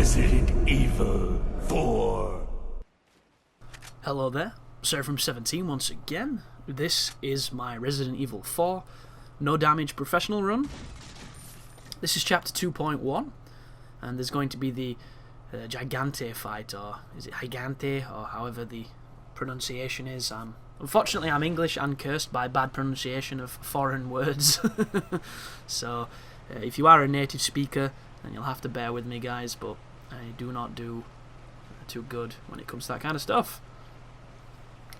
Resident Evil 4. Hello there, Sir from 17 once again. This is my Resident Evil 4 No Damage Professional run. This is chapter 2.1, and there's going to be the Gigante fight, or is it Gigante, or however the pronunciation is. Unfortunately, I'm English and cursed by bad pronunciation of foreign words. So, if you are a native speaker, then you'll have to bear with me, guys, but I do not do too good when it comes to that kind of stuff.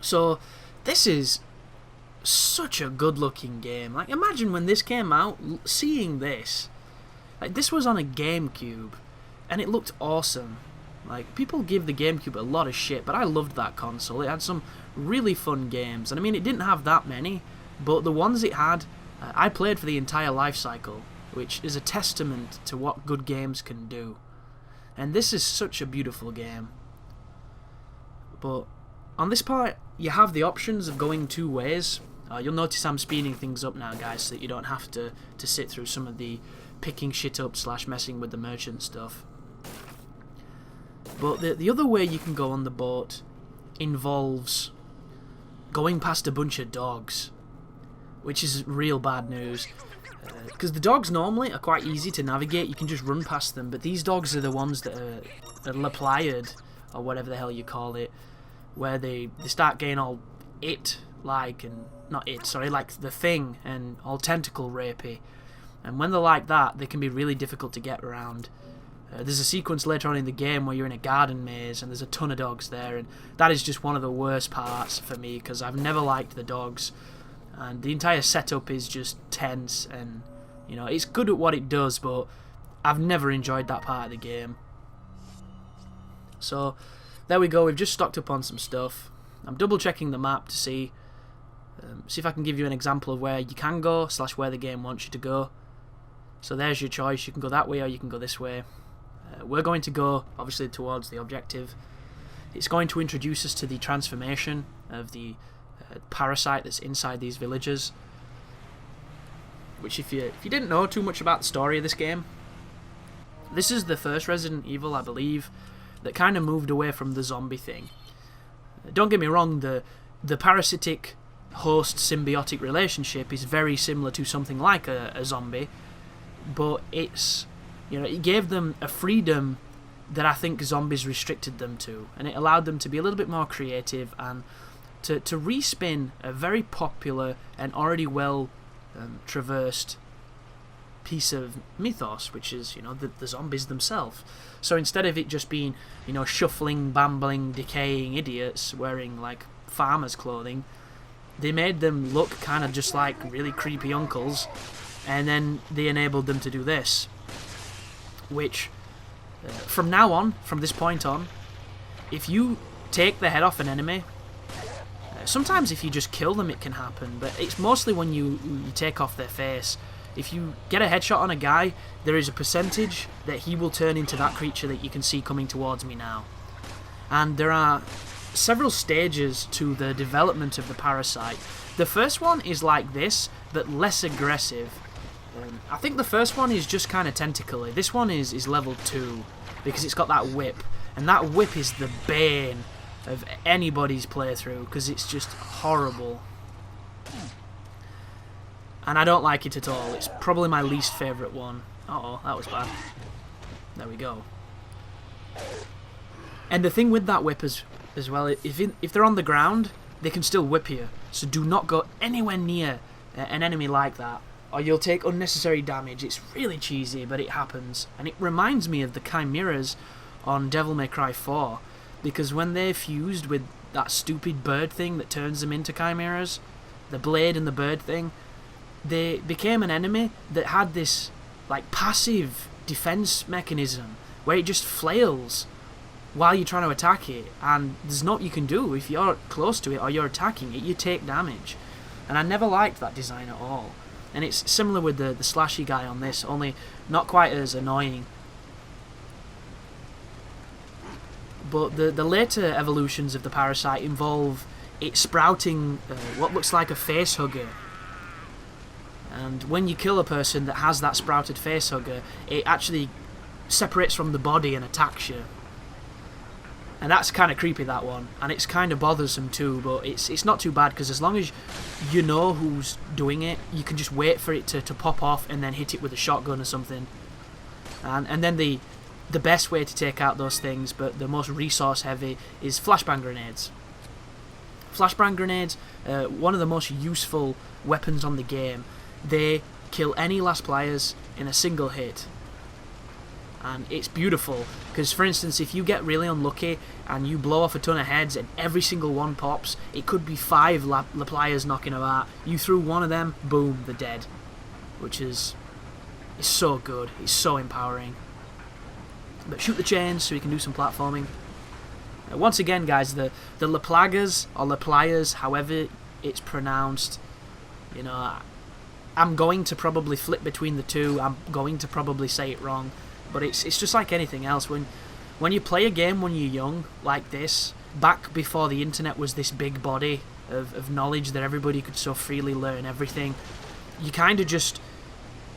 So, this is such a good-looking game. Like, imagine when this came out, seeing this. Like, this was on a GameCube, and it looked awesome. Like, people give the GameCube a lot of shit, but I loved that console. It had some really fun games, and I mean, it didn't have that many, but the ones it had, I played for the entire life cycle, which is a testament to what good games can do. And this is such a beautiful game. But on this part, you have the options of going two ways. You'll notice I'm speeding things up now, guys, so that you don't have to sit through some of the picking shit up / messing with the merchant stuff. But the other way you can go on the boat involves going past a bunch of dogs, which is real bad news. Because the dogs normally are quite easy to navigate, you can just run past them, but these dogs are the ones that are laplied, or whatever the hell you call it, where they start getting all like the thing, and all tentacle rapey. And when they're like that, they can be really difficult to get around. There's a sequence later on in the game where you're in a garden maze and there's a ton of dogs there, and that is just one of the worst parts for me, because I've never liked the dogs, and the entire setup is just tense, and you know, it's good at what it does, but I've never enjoyed that part of the game. So there we go, we've just stocked up on some stuff. I'm double checking the map to see if I can give you an example of where you can go / where the game wants you to go. So there's your choice, you can go that way or you can go this way. We're going to go obviously towards the objective. It's going to introduce us to the transformation of the parasite that's inside these villagers, which if you didn't know too much about the story of this game, this is the first Resident Evil, I believe, that kind of moved away from the zombie thing. Don't get me wrong, the parasitic host symbiotic relationship is very similar to something like a zombie, but it's, you know, it gave them a freedom that I think zombies restricted them to, and it allowed them to be a little bit more creative and to respin a very popular and already well traversed piece of mythos, which is, you know, the zombies themselves. So instead of it just being, you know, shuffling, bambling, decaying idiots wearing like farmers' clothing, they made them look kind of just like really creepy uncles, and then they enabled them to do this, which from now on, from this point on, if you take the head off an enemy, sometimes if you just kill them it can happen, but it's mostly when you take off their face. If you get a headshot on a guy, there is a percentage that he will turn into that creature that you can see coming towards me now. And there are several stages to the development of the parasite. The first one is like this, but less aggressive. I think the first one is just kind of tentacly. This one is level 2, because it's got that whip, and that whip is the bane of anybody's playthrough, because it's just horrible. And I don't like it at all. It's probably my least favourite one. Uh-oh, that was bad. There we go. And the thing with that whip as well, if they're on the ground, they can still whip you. So do not go anywhere near an enemy like that, or you'll take unnecessary damage. It's really cheesy, but it happens. And it reminds me of the chimeras on Devil May Cry 4, because when they're fused with that stupid bird thing that turns them into chimeras, the blade and the bird thing, they became an enemy that had this like passive defense mechanism where it just flails while you're trying to attack it, and there's nothing you can do. If you're close to it or you're attacking it, you take damage. And I never liked that design at all. And it's similar with the slashy guy on this, only not quite as annoying. But the later evolutions of the parasite involve it sprouting what looks like a face hugger. And when you kill a person that has that sprouted face hugger, it actually separates from the body and attacks you. And that's kind of creepy, that one. And it's kind of bothersome too, but it's not too bad, because as long as you know who's doing it, you can just wait for it to pop off and then hit it with a shotgun or something. And then the best way to take out those things, but the most resource heavy, is flashbang grenades. Flashbang grenades, one of the most useful weapons on the game. They kill any last players in a single hit. And it's beautiful, because for instance, if you get really unlucky and you blow off a ton of heads and every single one pops, it could be 5 players knocking about. You threw one of them, boom, they're dead. Which is so good, it's so empowering. But shoot the chains so you can do some platforming. Once again, guys, the Laplagas or Laplayas, however it's pronounced, you know, I'm going to probably flip between the two. I'm going to probably say it wrong. But it's just like anything else. When you play a game when you're young, like this, back before the internet was this big body of knowledge that everybody could so freely learn everything, you kind of just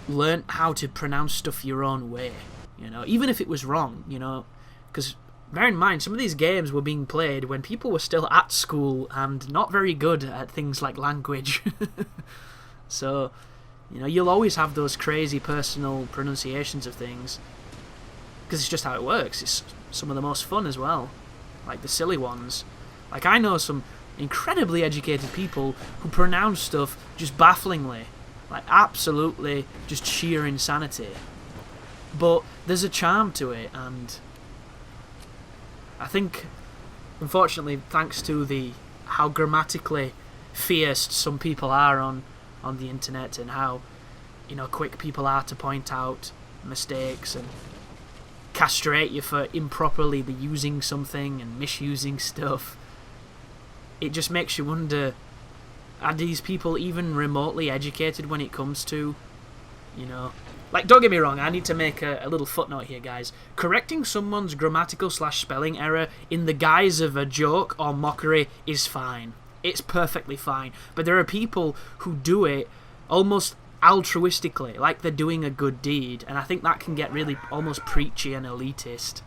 learn how to pronounce stuff your own way, you know, even if it was wrong, you know, because bear in mind, some of these games were being played when people were still at school and not very good at things like language. So, you know, you'll always have those crazy personal pronunciations of things, because it's just how it works. It's some of the most fun as well, like the silly ones. Like, I know some incredibly educated people who pronounce stuff just bafflingly, like absolutely just sheer insanity. But there's a charm to it, and I think, unfortunately, thanks to how grammatically fierce some people are on the internet, and how, you know, quick people are to point out mistakes and castrate you for improperly using something and misusing stuff, it just makes you wonder, are these people even remotely educated when it comes to, you know, like, don't get me wrong, I need to make a little footnote here, guys. Correcting someone's grammatical/spelling error in the guise of a joke or mockery is fine. It's perfectly fine. But there are people who do it almost altruistically, like they're doing a good deed, and I think that can get really almost preachy and elitist.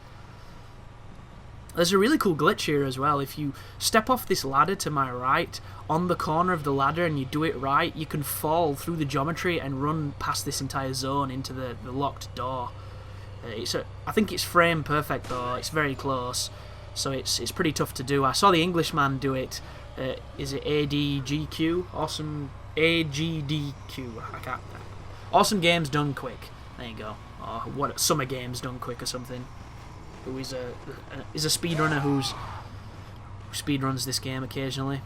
There's a really cool glitch here as well. If you step off this ladder to my right, on the corner of the ladder, and you do it right, you can fall through the geometry and run past this entire zone into the locked door. I think it's frame perfect though, it's very close, so it's pretty tough to do. I saw the Englishman do it. Is it ADGQ? Awesome AGDQ. I can't. Awesome Games Done Quick. There you go. Or what? Summer Games Done Quick or something. Who is a speedrunner who speedruns this game occasionally.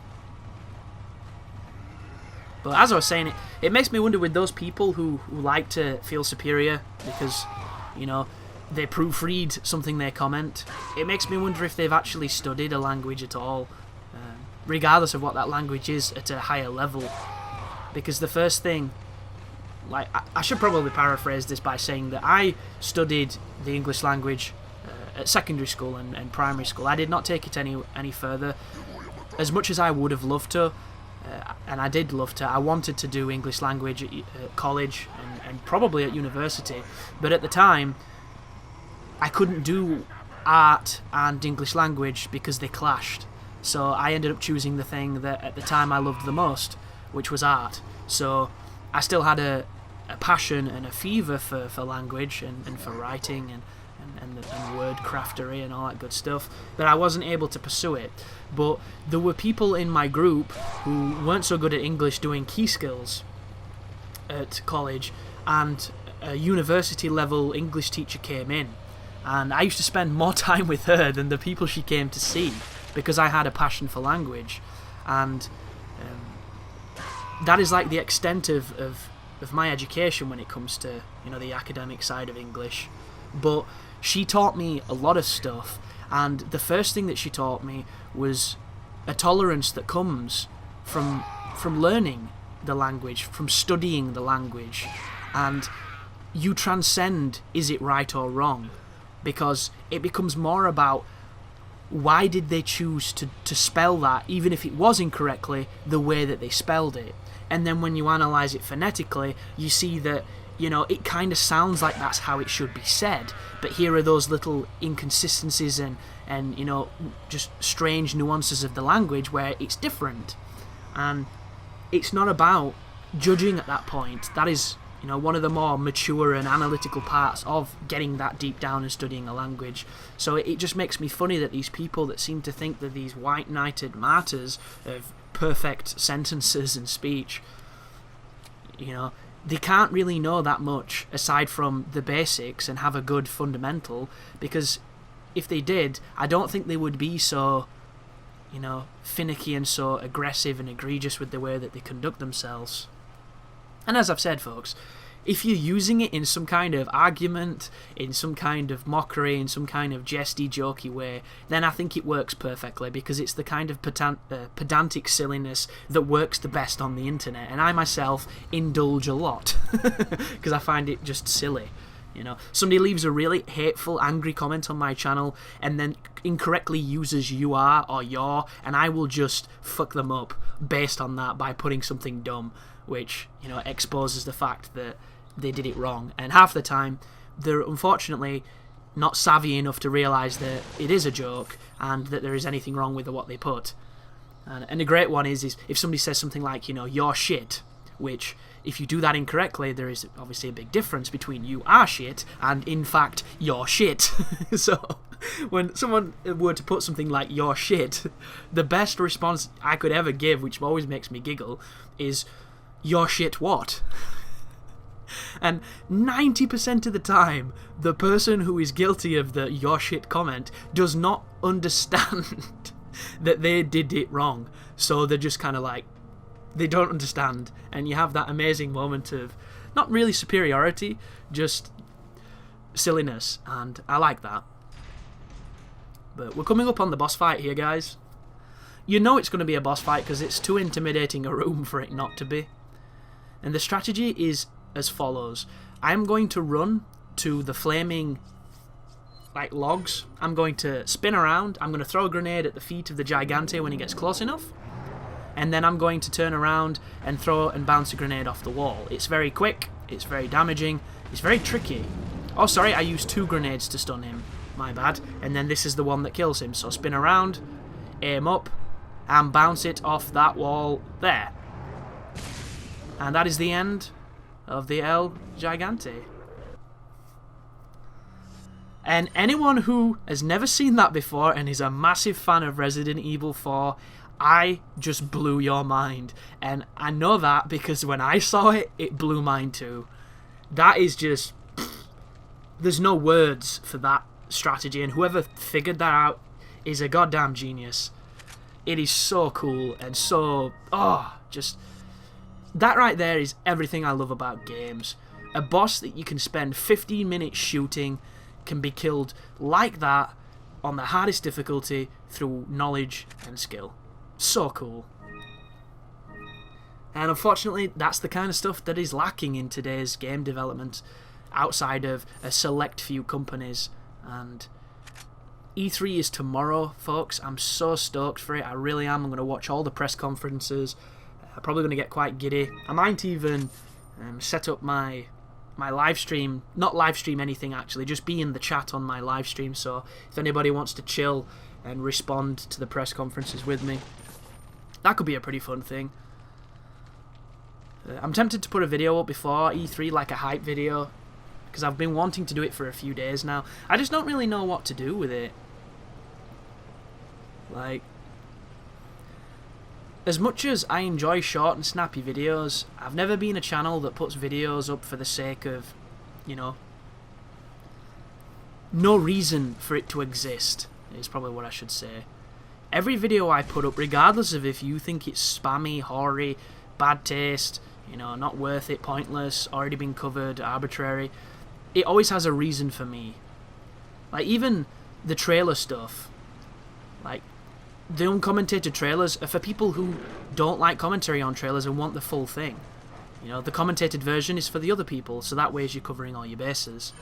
But as I was saying, it makes me wonder with those people who like to feel superior because, you know, they proofread something they comment. It makes me wonder if they've actually studied a language at all, regardless of what that language is at a higher level. Because the first thing, like, I should probably paraphrase this by saying that I studied the English language at secondary school and primary school. I did not take it any further. As much as I would have loved to, and I did love to, I wanted to do English language at college and probably at university. But at the time, I couldn't do art and English language because they clashed. So I ended up choosing the thing that at the time I loved the most, which was art. So I still had a passion and a fever for language and for writing and word craftery and all that good stuff, but I wasn't able to pursue it. But there were people in my group who weren't so good at English doing key skills at college, and a university level English teacher came in, and I used to spend more time with her than the people she came to see because I had a passion for language. And that is like the extent of my education when it comes to, you know, the academic side of English. But she taught me a lot of stuff, and the first thing that she taught me was a tolerance that comes from learning the language, from studying the language, and you transcend is it right or wrong, because it becomes more about why did they choose to spell that, even if it was incorrectly, the way that they spelled it. And then when you analyse it phonetically, you see that, you know, it kind of sounds like that's how it should be said, but here are those little inconsistencies and you know, just strange nuances of the language where it's different. And it's not about judging at that point. That is, you know, one of the more mature and analytical parts of getting that deep down and studying a language. So it just makes me funny that these people that seem to think that these white-knighted martyrs of perfect sentences and speech, you know, they can't really know that much aside from the basics and have a good fundamental, because if they did, I don't think they would be so, you know, finicky and so aggressive and egregious with the way that they conduct themselves. And as I've said, folks, if you're using it in some kind of argument, in some kind of mockery, in some kind of jesty, jokey way, then I think it works perfectly, because it's the kind of pedantic silliness that works the best on the internet, and I myself indulge a lot, because I find it just silly. You know, somebody leaves a really hateful, angry comment on my channel and then incorrectly uses "you are" or "your," and I will just fuck them up based on that by putting something dumb, which, you know, exposes the fact that they did it wrong. And half the time, they're unfortunately not savvy enough to realise that it is a joke and that there is anything wrong with what they put. And a great one is if somebody says something like, you know, "you're shit," which, if you do that incorrectly, there is obviously a big difference between "you are shit" and, in fact, "you're shit." So, when someone were to put something like "you're shit," the best response I could ever give, which always makes me giggle, is "you're shit what?" And 90% of the time, the person who is guilty of the "you're shit" comment does not understand that they did it wrong. So they're just kind of like, they don't understand, and you have that amazing moment of not really superiority, just silliness, and I like that. But we're coming up on the boss fight here, guys. You know it's going to be a boss fight because it's too intimidating a room for it not to be. And the strategy is as follows. I'm going to run to the flaming like logs. I'm going to spin around. I'm going to throw a grenade at the feet of the Gigante when he gets close enough. And then I'm going to turn around and throw and bounce a grenade off the wall. It's very quick, it's very damaging, it's very tricky. Oh, sorry, I used 2 grenades to stun him. My bad. And then this is the one that kills him. So spin around, aim up, and bounce it off that wall there. And that is the end of the El Gigante. And anyone who has never seen that before and is a massive fan of Resident Evil 4, I just blew your mind. And I know that because when I saw it, it blew mine too. That is just... there's no words for that strategy, and whoever figured that out is a goddamn genius. It is so cool and so... oh, just... that right there is everything I love about games. A boss that you can spend 15 minutes shooting can be killed like that on the hardest difficulty through knowledge and skill. So cool. And unfortunately, that's the kind of stuff that is lacking in today's game development outside of a select few companies. And E3 is tomorrow, folks. I'm so stoked for it. I really am. I'm going to watch all the press conferences. I'm probably going to get quite giddy. I might even set up my live stream, not live stream anything actually, just be in the chat on my live stream. So if anybody wants to chill and respond to the press conferences with me, that could be a pretty fun thing. I'm tempted to put a video up before E3, like a hype video, because I've been wanting to do it for a few days now. I just don't really know what to do with it. Like, as much as I enjoy short and snappy videos, I've never been a channel that puts videos up for the sake of, you know, no reason for it to exist, is probably what I should say. Every video I put up, regardless of if you think it's spammy, hoary, bad taste, you know, not worth it, pointless, already been covered, arbitrary, it always has a reason for me. Like, even the trailer stuff, like, the uncommented trailers are for people who don't like commentary on trailers and want the full thing. You know, the commentated version is for the other people, so that way you're covering all your bases.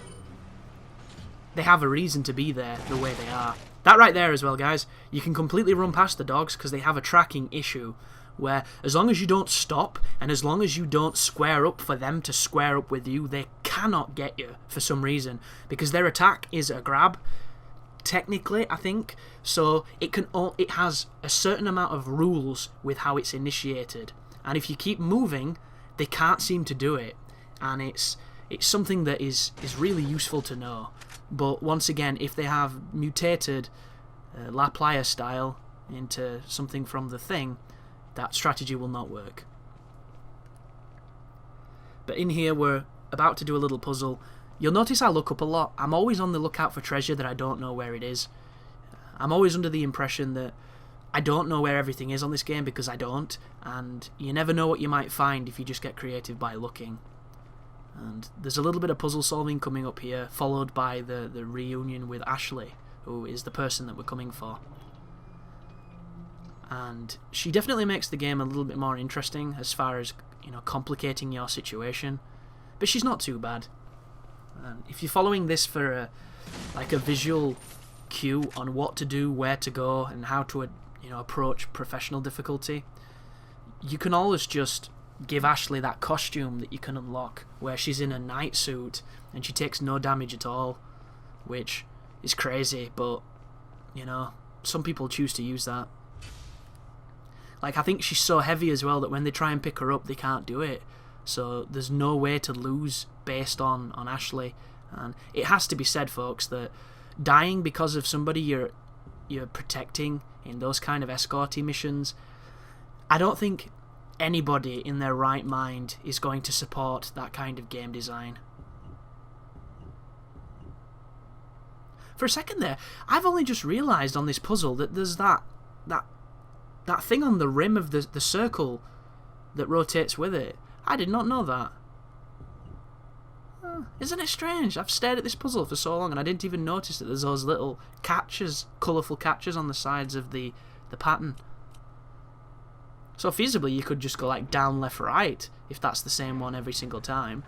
They have a reason to be there the way they are. That right there as well, guys, you can completely run past the dogs because they have a tracking issue where as long as you don't stop and as long as you don't square up for them to square up with you, they cannot get you for some reason, because their attack is a grab, technically, I think. So it has a certain amount of rules with how it's initiated, and if you keep moving, they can't seem to do it, and it's something that is really useful to know. But once again, if they have mutated La Playa style into something from the Thing, that strategy will not work. But in here we're about to do a little puzzle. You'll notice I look up a lot. I'm always on the lookout for treasure that I don't know where it is. I'm always under the impression that I don't know where everything is on this game, because I don't, and you never know what you might find if you just get creative by looking. And there's a little bit of puzzle solving coming up here, followed by the reunion with Ashley, who is the person that we're coming for. And she definitely makes the game a little bit more interesting as far as, you know, complicating your situation, but she's not too bad. And if you're following this for a visual cue on what to do, where to go, and how to approach professional difficulty, you can always just give Ashley that costume that you can unlock, where she's in a night suit and she takes no damage at all, which is crazy, but you know, some people choose to use that. Like, I think she's so heavy as well that when they try and pick her up, they can't do it. So there's no way to lose based on Ashley. And it has to be said, folks, that dying because of somebody you're protecting in those kind of escorty missions, I don't think anybody in their right mind is going to support that kind of game design. For a second there, I've only just realised on this puzzle that there's that thing on the rim of the circle that rotates with it. I did not know that. Isn't it strange? I've stared at this puzzle for so long and I didn't even notice that there's those little catches, colourful catches on the sides of the pattern. So feasibly you could just go like down, left, right, if that's the same one every single time.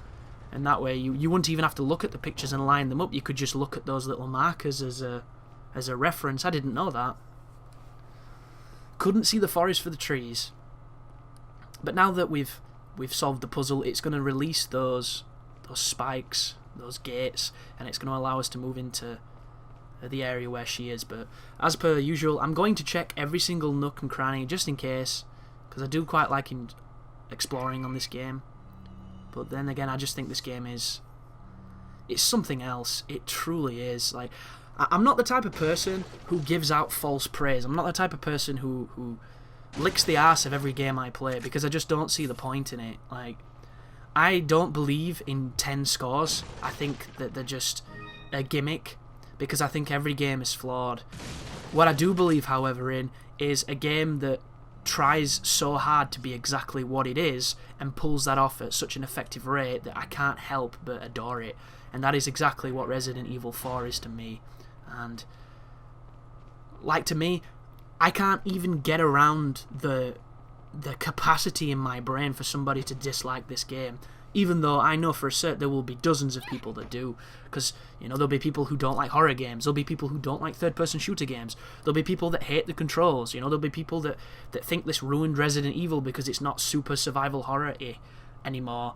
And that way you wouldn't even have to look at the pictures and line them up. You could just look at those little markers as a reference. I didn't know that. Couldn't see the forest for the trees. But now that we've solved the puzzle, it's going to release those spikes, those gates, and it's going to allow us to move into the area where she is. But as per usual, I'm going to check every single nook and cranny just in case, because I do quite like exploring on this game. But then again, I just think this game it's something else. It truly is. Like, I'm not the type of person who gives out false praise. I'm not the type of person who licks the arse of every game I play, because I just don't see the point in it. Like, I don't believe in 10 scores. I think that they're just a gimmick, because I think every game is flawed. What I do believe, however, in is a game that tries so hard to be exactly what it is and pulls that off at such an effective rate that I can't help but adore it. And that is exactly what Resident Evil 4 is to me. And like, to me, I can't even get around the capacity in my brain for somebody to dislike this game, even though I know for a certain there will be dozens of people that do, because, you know, there'll be people who don't like horror games, there'll be people who don't like third-person shooter games, there'll be people that hate the controls, you know, there'll be people that think this ruined Resident Evil because it's not super survival horror-y anymore.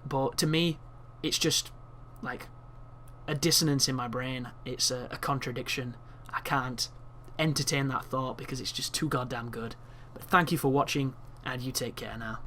But to me, it's just like a dissonance in my brain. It's a contradiction. I can't entertain that thought because it's just too goddamn good. But thank you for watching, and you take care now.